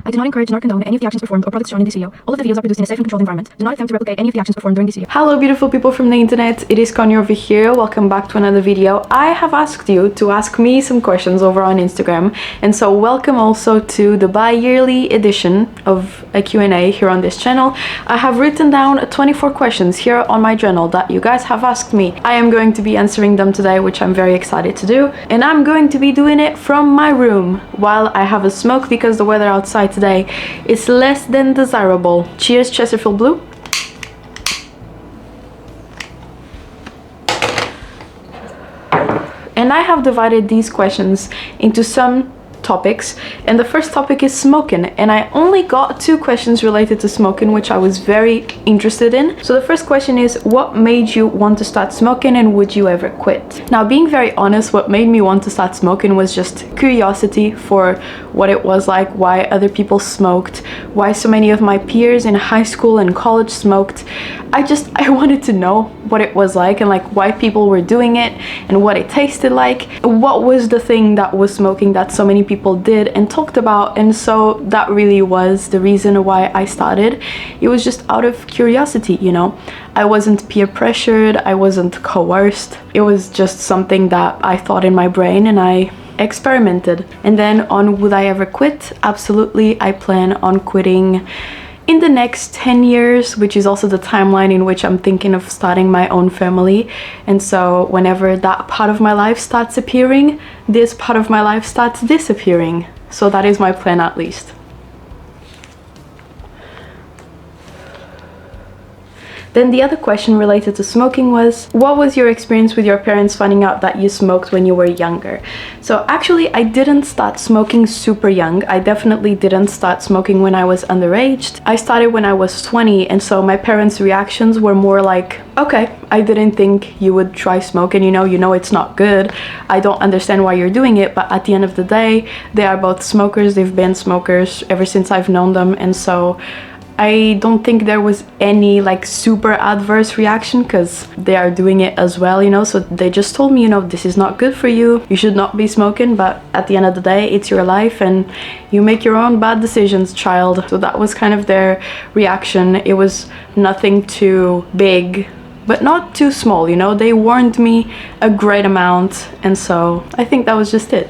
I do not encourage nor condone any of the actions performed or products shown in this video. All of the videos are produced in a safe and controlled environment. Do not attempt to replicate any of the actions performed during this video. Hello beautiful people from the internet, it is Connie over here. Welcome back to another video. I have asked you to ask me some questions over on Instagram, and so welcome also to the bi-yearly edition of a Q&A here on this channel. I have written down 24 questions here on my journal that you guys have asked me. I am going to be answering them today, which I'm very excited to do, and I'm going to be doing it from my room while I have a smoke because the weather outside today is less than desirable. Cheers, Chesterfield Blue. And I have divided these questions into some topics, and the first topic is smoking, and I only got 2 questions related to smoking, which I was very interested in. So the first question is, what made you want to start smoking and would you ever quit? Now, being very honest, what made me want to start smoking was just curiosity for what it was like, why other people smoked, why so many of my peers in high school and college smoked. I wanted to know what it was like and like why people were doing it and what it tasted like. What was the thing that was smoking that so many people did and talked about, and so that really was the reason why I started. It was just out of curiosity, you know. I wasn't peer pressured, I wasn't coerced. It was just something that I thought in my brain and I experimented. And then on would I ever quit? Absolutely, I plan on quitting in the next 10 years, which is also the timeline in which I'm thinking of starting my own family. And so whenever that part of my life starts appearing, this part of my life starts disappearing. So that is my plan, at least. Then the other question related to smoking was, what was your experience with your parents finding out that you smoked when you were younger? So actually, I didn't start smoking super young. I definitely didn't start smoking when I was underage. I started when I was 20, and so my parents' reactions were more like, okay, I didn't think you would try smoking, you know it's not good. I don't understand why you're doing it, but at the end of the day, they are both smokers. They've been smokers ever since I've known them, and so I don't think there was any like super adverse reaction because they are doing it as well, you know. So they just told me, you know, this is not good for you, you should not be smoking, but at the end of the day, it's your life and you make your own bad decisions, child. So that was kind of their reaction. It was nothing too big, but not too small, you know. They warned me a great amount, and so I think that was just it.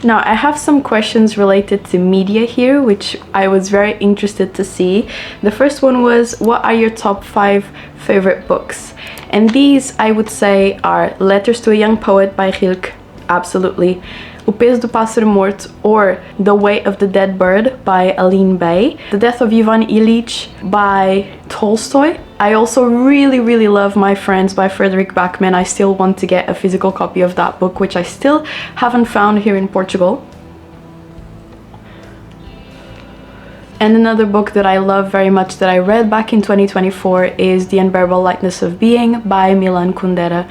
Now, I have some questions related to media here, which I was very interested to see. The first one was, what are your top 5 favorite books? And these, I would say, are Letters to a Young Poet by Rilke, absolutely. O Peso do Pássaro Morto, or The Way of the Dead Bird by Aline Bay. The Death of Ivan Ilyich by Tolstoy. I also really love My Friends by Frederick Backman. I still want to get a physical copy of that book, which I still haven't found here in Portugal. And another book that I love very much that I read back in 2024 is The Unbearable Lightness of Being by Milan Kundera.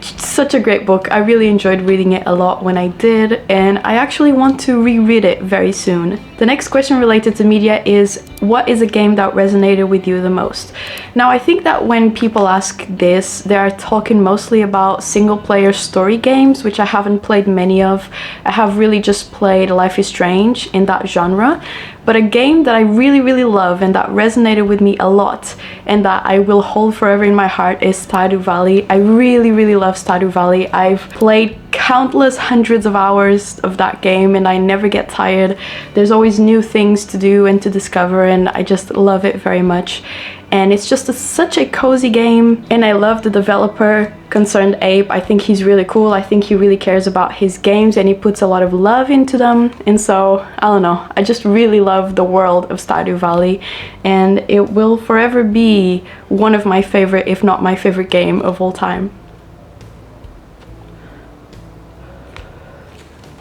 Such a great book. I really enjoyed reading it a lot when I did, and I actually want to reread it very soon. The next question related to media is, what is a game that resonated with you the most? Now, I think that when people ask this, they are talking mostly about single-player story games, which I haven't played many of. I have really just played Life is Strange in that genre. But a game that I really love and that resonated with me a lot and that I will hold forever in my heart is Stardew Valley. I really love Stardew Valley. I've played countless hundreds of hours of that game and I never get tired. There's always new things to do and to discover, and I just love it very much. And it's just such a cozy game, and I love the developer, Concerned Ape. I think he's really cool. I think he really cares about his games and he puts a lot of love into them, and so I don't know, I just really love the world of Stardew Valley, and it will forever be one of my favorite, if not my favorite game of all time.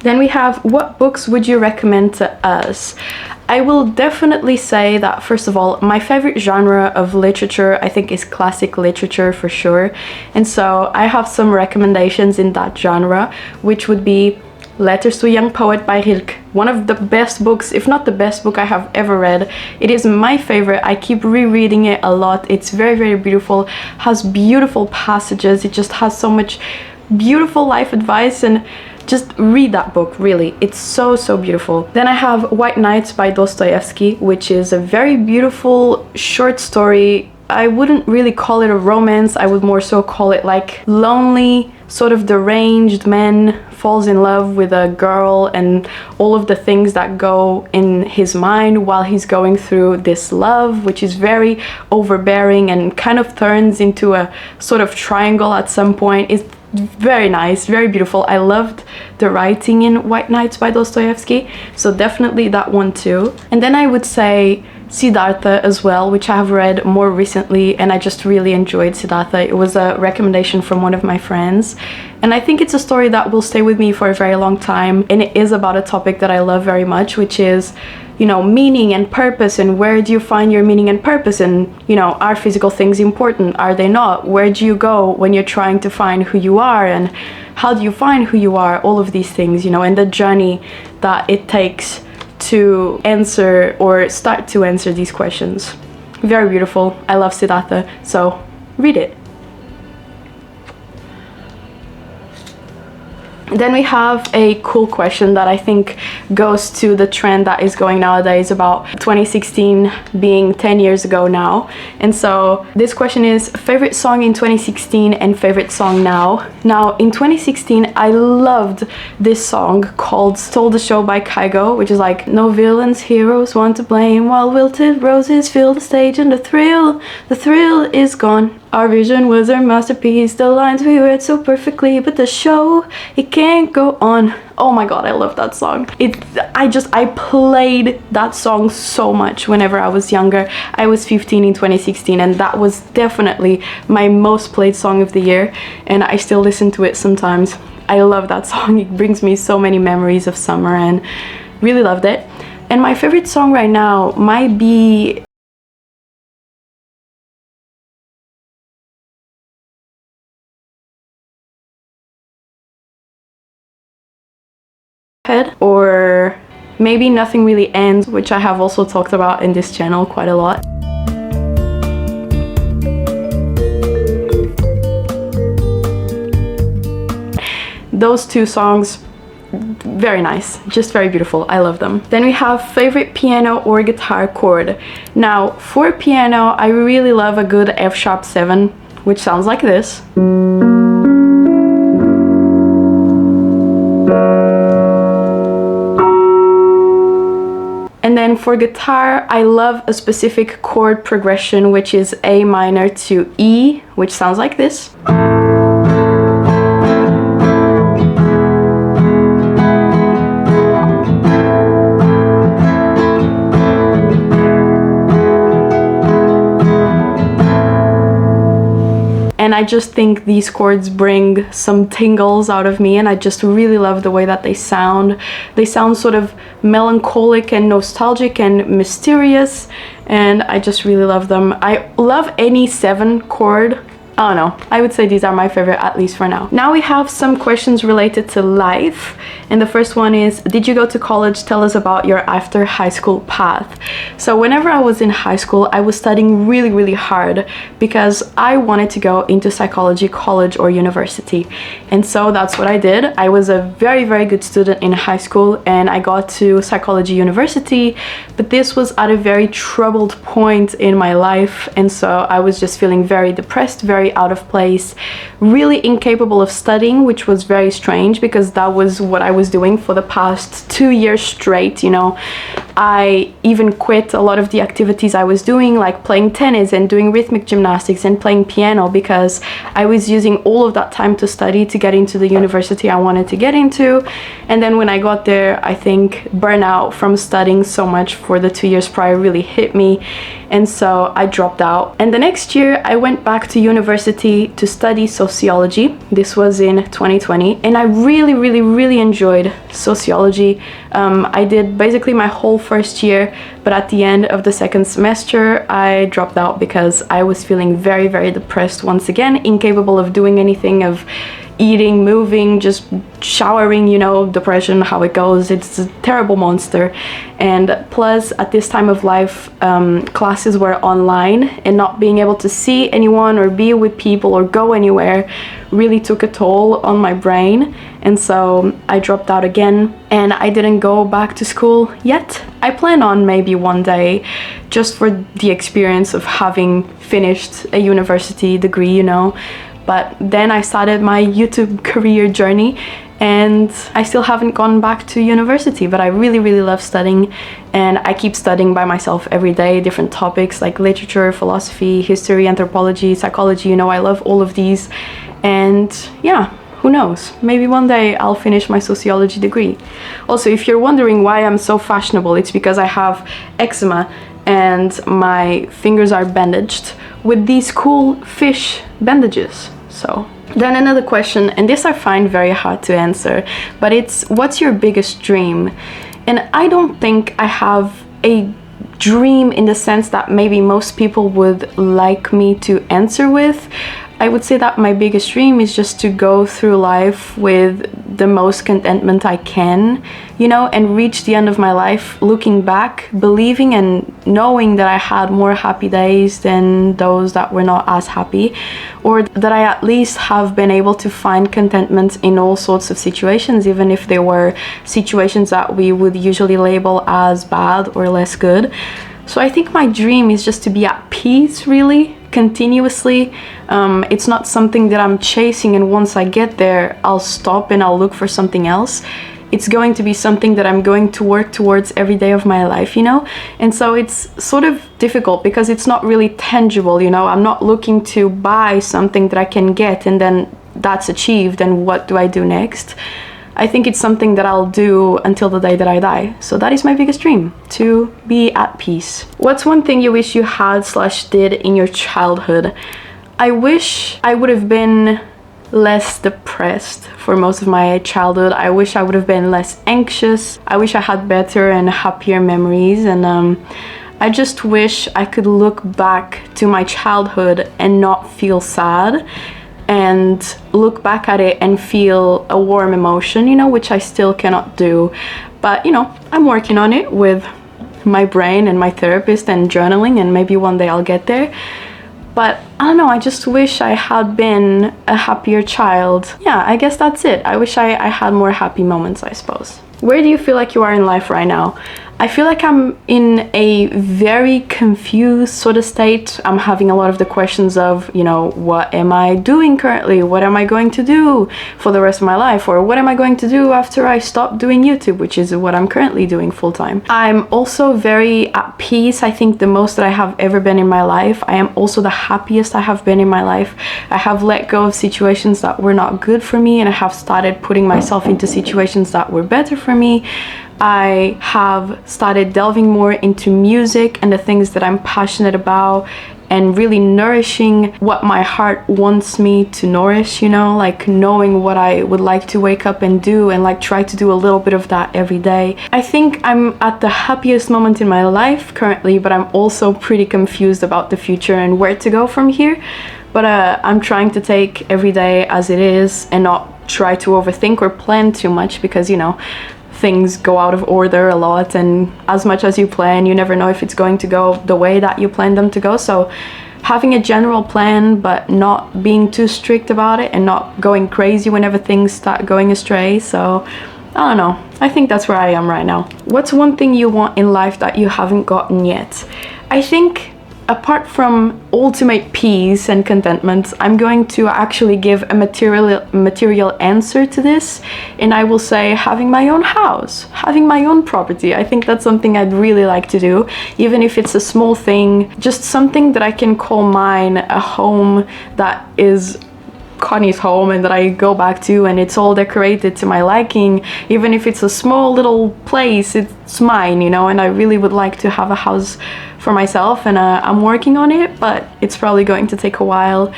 Then we have, what books would you recommend to us? I will definitely say that, first of all, my favorite genre of literature, I think, is classic literature for sure. And so I have some recommendations in that genre, which would be Letters to a Young Poet by Rilke. One of the best books, if not the best book I have ever read. It is my favorite. I keep rereading it a lot. It's very beautiful, has beautiful passages. It just has so much beautiful life advice, and just read that book, really. It's so beautiful. Then I have White Nights by Dostoevsky, which is a very beautiful short story. I wouldn't really call it a romance, I would more so call it like lonely, sort of deranged man falls in love with a girl and all of the things that go in his mind while he's going through this love, which is very overbearing and kind of turns into a sort of triangle at some point. It's very nice, very beautiful. I loved the writing in White Nights by Dostoevsky, so definitely that one too. And then I would say Siddhartha as well, which I have read more recently, and I just really enjoyed Siddhartha. It was a recommendation from one of my friends, and I think it's a story that will stay with me for a very long time, and it is about a topic that I love very much, which is, you know, meaning and purpose, and where do you find your meaning and purpose, and, you know, are physical things important, are they not, where do you go when you're trying to find who you are, and how do you find who you are, all of these things, you know, and the journey that it takes to answer or start to answer these questions. Very beautiful. I love Siddhartha, so read it. Then we have a cool question that I think goes to the trend that is going nowadays about 2016 being 10 years ago now. And so this question is favorite song in 2016 and favorite song now. Now in 2016 I loved this song called Stole the Show by Kygo, which is like no villains, heroes want to blame while wilted roses fill the stage, and the thrill is gone. Our vision was our masterpiece, the lines we read so perfectly, but the show, it can't go on. Oh my god, I love that song. I played that song so much whenever I was younger. I was 15 in 2016, and that was definitely my most played song of the year, and I still listen to it sometimes. I love that song. It brings me so many memories of summer, and really loved it. And my favorite song right now might be or maybe Nothing Really Ends, which I have also talked about in this channel quite a lot. Those two songs, very nice, just very beautiful. I love them. Then we have favorite piano or guitar chord. Now for piano, I really love a good F#7, which sounds like this. And then for guitar, I love a specific chord progression, which is A minor to E, which sounds like this. And I just think these chords bring some tingles out of me, and I just really love the way that they sound. They sound sort of melancholic and nostalgic and mysterious, and I just really love them. I love any 7 chord. I don't know, I would say these are my favorite, at least for now. Now we have some questions related to life, and the first one is, did you go to college? Tell us about your after high school path. So whenever I was in high school, I was studying really hard because I wanted to go into psychology college or university, and so that's what I did. I was a very good student in high school, and I got to psychology university, but this was at a very troubled point in my life, and so I was just feeling very depressed, very out of place, really incapable of studying, which was very strange because that was what I was doing for the past 2 years straight, you know. I even quit a lot of the activities I was doing, like playing tennis and doing rhythmic gymnastics and playing piano, because I was using all of that time to study to get into the university I wanted to get into. And then when I got there, I think burnout from studying so much for the 2 years prior really hit me, and so I dropped out. And the next year I went back to university to study sociology. This was in 2020, and I really enjoyed sociology. I did basically my whole first year, but at the end of the second semester I dropped out because I was feeling very depressed once again, incapable of doing anything, of eating, moving, just showering, you know, depression, how it goes. It's a terrible monster. And plus, at this time of life, classes were online, and not being able to see anyone or be with people or go anywhere really took a toll on my brain. And so I dropped out again, and I didn't go back to school yet. I plan on maybe one day, just for the experience of having finished a university degree, you know. But then I started my YouTube career journey, and I still haven't gone back to university, but I really, really love studying, and I keep studying by myself every day, different topics like literature, philosophy, history, anthropology, psychology, you know, I love all of these. And yeah, who knows, maybe one day I'll finish my sociology degree. Also, if you're wondering why I'm so fashionable, it's because I have eczema and my fingers are bandaged with these cool fish bandages. So then another question, and this I find very hard to answer, but it's, what's your biggest dream? And I don't think I have a dream in the sense that maybe most people would like me to answer with. I would say that my biggest dream is just to go through life with the most contentment I can, you know, and reach the end of my life looking back, believing and knowing that I had more happy days than those that were not as happy, or that I at least have been able to find contentment in all sorts of situations, even if they were situations that we would usually label as bad or less good. So I think my dream is just to be at peace, really, continuously. It's not something that I'm chasing, and once I get there, I'll stop and I'll look for something else. It's going to be something that I'm going to work towards every day of my life, you know? And so it's sort of difficult because it's not really tangible, you know? I'm not looking to buy something that I can get and then that's achieved, and what do I do next? I think it's something that I'll do until the day that I die. So that is my biggest dream, to be at peace. What's one thing you wish you had/did in your childhood? I wish I would have been less depressed for most of my childhood. I wish I would have been less anxious. I wish I had better and happier memories, and I just wish I could look back to my childhood and not feel sad, and look back at it and feel a warm emotion, you know, which I still cannot do. But, you know, I'm working on it with my brain and my therapist and journaling, and maybe one day I'll get there. But I don't know, I just wish I had been a happier child. Yeah, I guess that's it. I wish I had more happy moments, I suppose. Where do you feel like you are in life right now? I feel like I'm in a very confused sort of state. I'm having a lot of the questions of, you know, what am I doing currently? What am I going to do for the rest of my life? Or what am I going to do after I stop doing YouTube, which is what I'm currently doing full time. I'm also very at peace. I think the most that I have ever been in my life. I am also the happiest I have been in my life. I have let go of situations that were not good for me, and I have started putting myself into situations that were better for me. I have started delving more into music and the things that I'm passionate about, and really nourishing what my heart wants me to nourish, you know, like knowing what I would like to wake up and do, and like try to do a little bit of that every day. I think I'm at the happiest moment in my life currently, but I'm also pretty confused about the future and where to go from here. But I'm trying to take every day as it is and not try to overthink or plan too much, because, you know, things go out of order a lot, and as much as you plan, you never know if it's going to go the way that you planned them to go. So having a general plan, but not being too strict about it, and not going crazy whenever things start going astray. So I don't know, I think that's where I am right now. What's one thing you want in life that you haven't gotten yet? I think, apart from ultimate peace and contentment, I'm going to actually give a material answer to this, and I will say having my own house, having my own property. I think that's something I'd really like to do, even if it's a small thing, just something that I can call mine, a home that is Connie's home and that I go back to, and it's all decorated to my liking. Even if it's a small little place, it's mine, you know. And I really would like to have a house for myself, and I'm working on it, but it's probably going to take a while,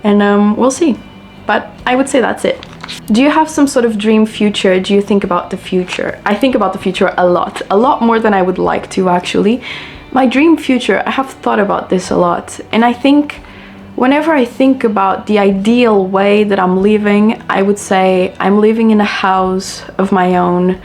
and we'll see. But I would say that's it. Do you have some sort of dream future? Do you think about the future? I think about the future a lot more than I would like to, actually. My dream future, I have thought about this a lot, and I think Whenever I think about the ideal way that I'm living, I would say I'm living in a house of my own,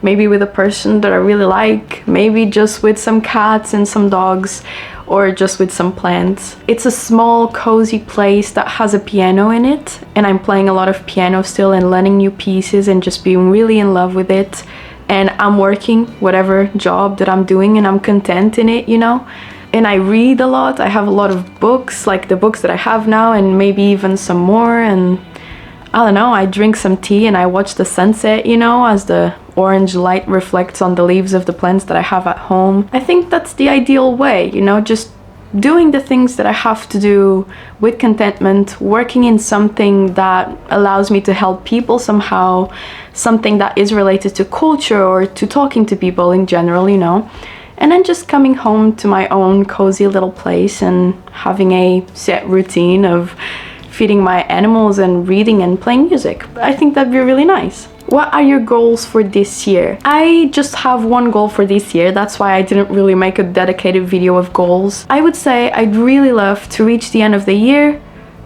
maybe with a person that I really like, maybe just with some cats and some dogs, or just with some plants. It's a small, cozy place that has a piano in it, and I'm playing a lot of piano still and learning new pieces and just being really in love with it. And I'm working whatever job that I'm doing and I'm content in it, you know? And I read a lot. I have a lot of books, like the books that I have now, and maybe even some more. And I don't know, I drink some tea and I watch the sunset, you know, as the orange light reflects on the leaves of the plants that I have at home. I think that's the ideal way, you know, just doing the things that I have to do with contentment, working in something that allows me to help people somehow, something that is related to culture or to talking to people in general, you know. And then just coming home to my own cozy little place and having a set routine of feeding my animals and reading and playing music. I think that'd be really nice. What are your goals for this year? I just have one goal for this year. That's why I didn't really make a dedicated video of goals. I would say I'd really love to reach the end of the year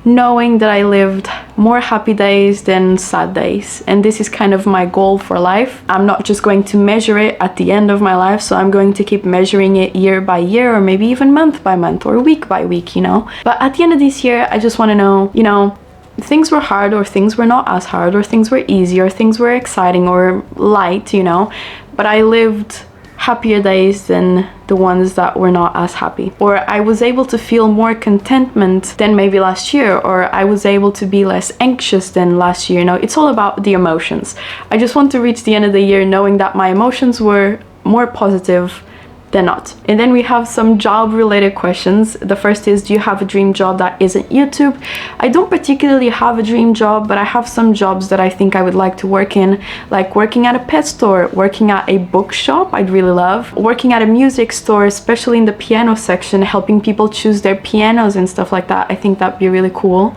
knowing that I lived more happy days than sad days. And this is kind of my goal for life. I'm not just going to measure it at the end of my life, so I'm going to keep measuring it year by year, or maybe even month by month or week by week, you know. But at the end of this year, I just want to know, you know, things were hard or things were not as hard, or things were easy or things were exciting or light, you know, but I lived happier days than the ones that were not as happy, or I was able to feel more contentment than maybe last year, or I was able to be less anxious than last year. You know, it's all about the emotions. I just want to reach the end of the year knowing that my emotions were more positive than not. And then we have some job related questions. The first is, do you have a dream job that isn't YouTube? I don't particularly have a dream job, but I have some jobs that I think I would like to work in, like working at a pet store, working at a bookshop, I'd really love, working at a music store, especially in the piano section, helping people choose their pianos and stuff like that. I think that'd be really cool.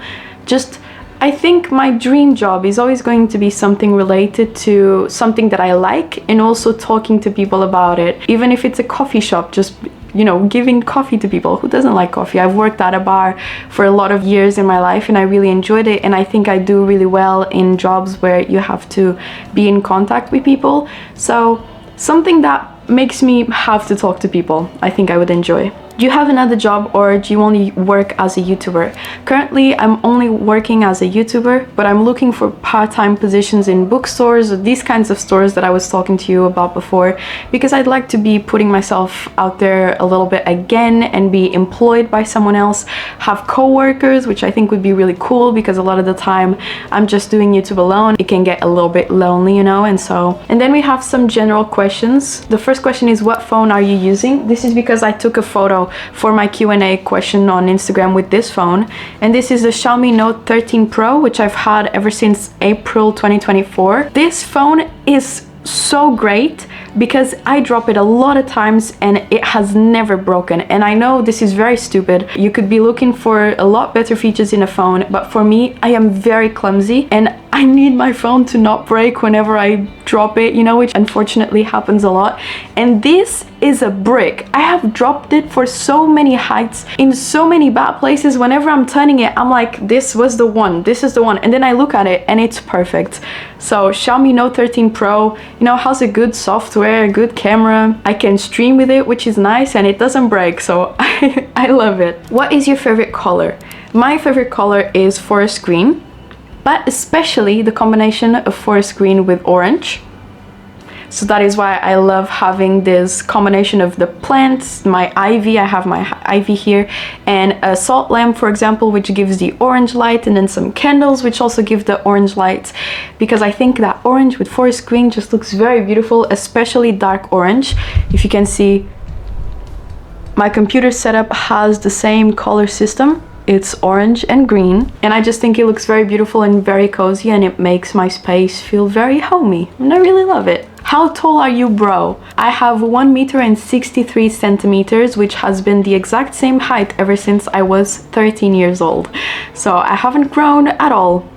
I think my dream job is always going to be something related to something that I like, and also talking to people about it. Even if it's a coffee shop, just, you know, giving coffee to people. Who doesn't like coffee? I've worked at a bar for a lot of years in my life and I really enjoyed it, and I think I do really well in jobs where you have to be in contact with people. So something that makes me have to talk to people, I think I would enjoy. Do you have another job, or do you only work as a YouTuber? Currently, I'm only working as a YouTuber, but I'm looking for part-time positions in bookstores, or these kinds of stores that I was talking to you about before, because I'd like to be putting myself out there a little bit again and be employed by someone else, have co-workers, which I think would be really cool, because a lot of the time I'm just doing YouTube alone. It can get a little bit lonely, you know, and then we have some general questions. The first question is, what phone are you using? This is because I took a photo for my Q&A question on Instagram with this phone, and this is the Xiaomi Note 13 Pro, which I've had ever since April 2024. This phone is so great because I drop it a lot of times and it has never broken. And I know this is very stupid. You could be looking for a lot better features in a phone, but for me, I am very clumsy and I need my phone to not break whenever I drop it, you know, which unfortunately happens a lot. And this is a brick. I have dropped it for so many heights in so many bad places. Whenever I'm turning it, I'm like, this was the one, this is the one. And then I look at it and it's perfect. So Xiaomi Note 13 Pro, you know, has a good software, a good camera. I can stream with it, which is nice, and it doesn't break. So I love it. What is your favorite color? My favorite color is forest green, but especially the combination of forest green with orange. So that is why I love having this combination of the plants, my ivy, I have my ivy here, and a salt lamp, for example, which gives the orange light, and then some candles, which also give the orange light, because I think that orange with forest green just looks very beautiful, especially dark orange. If you can see, my computer setup has the same color system. It's orange and green, and I just think it looks very beautiful and very cozy, and it makes my space feel very homey, and I really love it. How tall are you, bro? I have 1 meter and 63 centimeters, which has been the exact same height ever since I was 13 years old. So I haven't grown at all.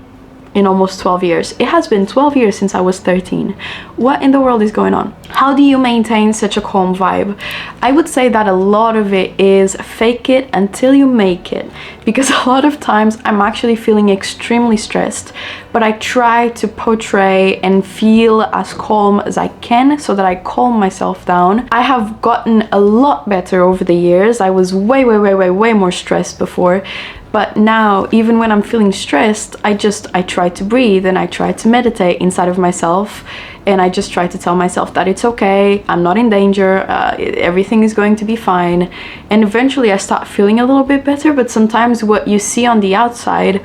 in almost 12 years. It has been 12 years since I was 13. What in the world is going on? How do you maintain such a calm vibe? I would say that a lot of it is fake it until you make it, because a lot of times I'm actually feeling extremely stressed, but I try to portray and feel as calm as I can so that I calm myself down. I have gotten a lot better over the years. I was way more stressed before, but now even when I'm feeling stressed, I try to breathe and I try to meditate inside of myself, and I just try to tell myself that it's okay, I'm not in danger, everything is going to be fine. And eventually I start feeling a little bit better. But sometimes what you see on the outside,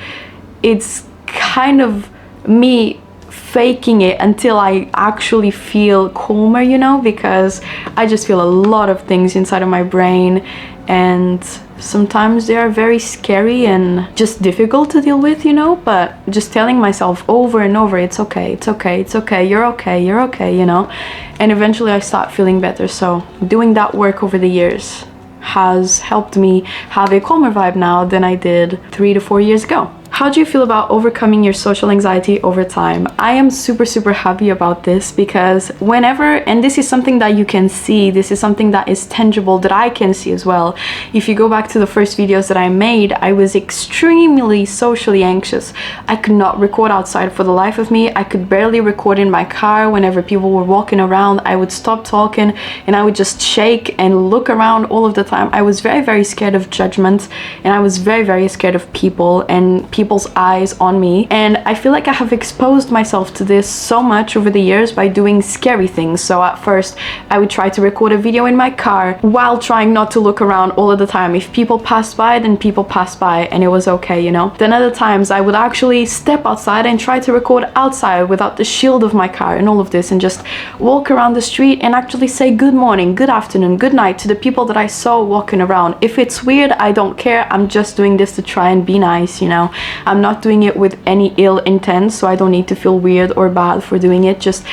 it's kind of me faking it until I actually feel calmer, you know, because I just feel a lot of things inside of my brain, and sometimes they are very scary and just difficult to deal with, you know. But just telling myself over and over, it's okay, it's okay, it's okay, you're okay, you know, and eventually I start feeling better. So doing that work over the years has helped me have a calmer vibe now than I did 3 to 4 years ago. How do you feel about overcoming your social anxiety over time? I am super happy about this, because whenever, and this is something that you can see, this is something that is tangible that I can see as well. If you go back to the first videos that I made, I was extremely socially anxious. I could not record outside for the life of me. I could barely record in my car. Whenever people were walking around, I would stop talking and I would just shake and look around all of the time. I was very scared of judgment, and I was very scared of people and people's eyes on me. And I feel like I have exposed myself to this so much over the years by doing scary things. So at first I would try to record a video in my car while trying not to look around all of the time. If people passed by, then people passed by and it was okay, you know. Then other times I would actually step outside and try to record outside without the shield of my car and all of this, and just walk around the street and actually say good morning, good afternoon, good night to the people that I saw walking around. If it's weird, I don't care. I'm just doing this to try and be nice, you know. I'm not doing it with any ill intent, so I don't need to feel weird or bad for doing it. Just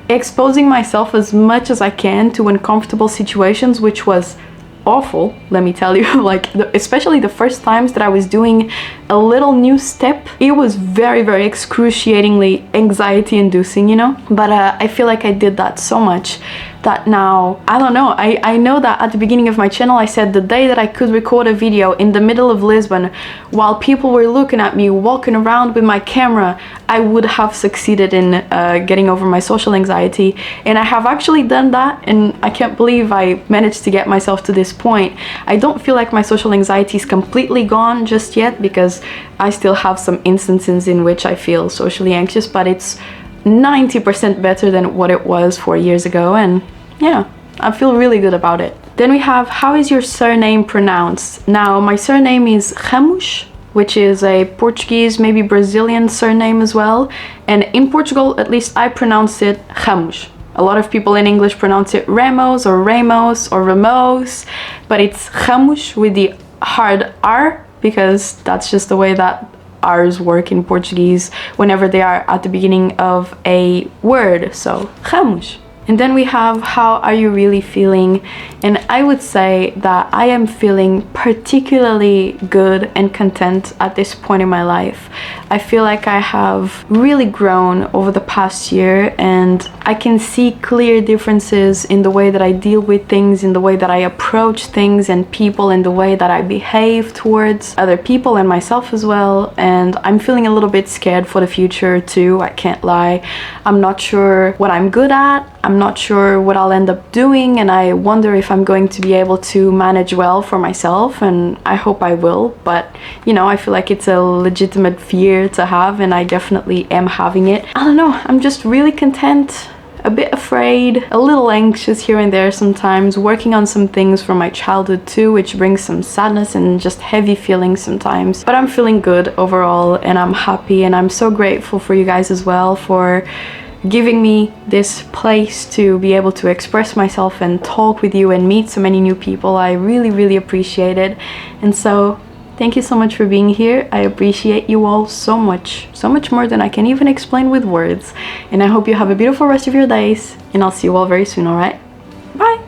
exposing myself as much as I can to uncomfortable situations, which was awful, let me tell you. Like, especially the first times that I was doing a little new step, it was very excruciatingly anxiety inducing, you know. But I feel like I did that so much that now, I don't know, I know that at the beginning of my channel I said the day that I could record a video in the middle of Lisbon while people were looking at me walking around with my camera, I would have succeeded in getting over my social anxiety. And I have actually done that, and I can't believe I managed to get myself to this point. I don't feel like my social anxiety is completely gone just yet, because I still have some instances in which I feel socially anxious, but it's 90% better than what it was 4 years ago, and yeah, I feel really good about it. Then we have, how is your surname pronounced? Now, my surname is Ramos, which is a Portuguese, maybe Brazilian surname as well, and in Portugal, at least I pronounce it Ramos. A lot of people in English pronounce it Ramos or Ramos or Ramos, but it's Ramos with the hard R, because that's just the way that R's work in Portuguese whenever they are at the beginning of a word. So, Ramos. And then we have, how are you really feeling? And I would say that I am feeling particularly good and content at this point in my life. I feel like I have really grown over the past year, and I can see clear differences in the way that I deal with things, in the way that I approach things and people, in the way that I behave towards other people and myself as well. And I'm feeling a little bit scared for the future too, I can't lie. I'm not sure what I'm good at. I'm not sure what I'll end up doing, and I wonder if I'm going to be able to manage well for myself, and I hope I will. But, you know, I feel like it's a legitimate fear to have, and I definitely am having it. I don't know, I'm just really content, a bit afraid, a little anxious here and there sometimes, working on some things from my childhood too, which brings some sadness and just heavy feelings sometimes. But I'm feeling good overall, and I'm happy, and I'm so grateful for you guys as well for giving me this place to be able to express myself and talk with you and meet so many new people. I really appreciate it. And so thank you so much for being here. I appreciate you all so much more than I can even explain with words. And I hope you have a beautiful rest of your days, and I'll see you all very soon, all right? Bye.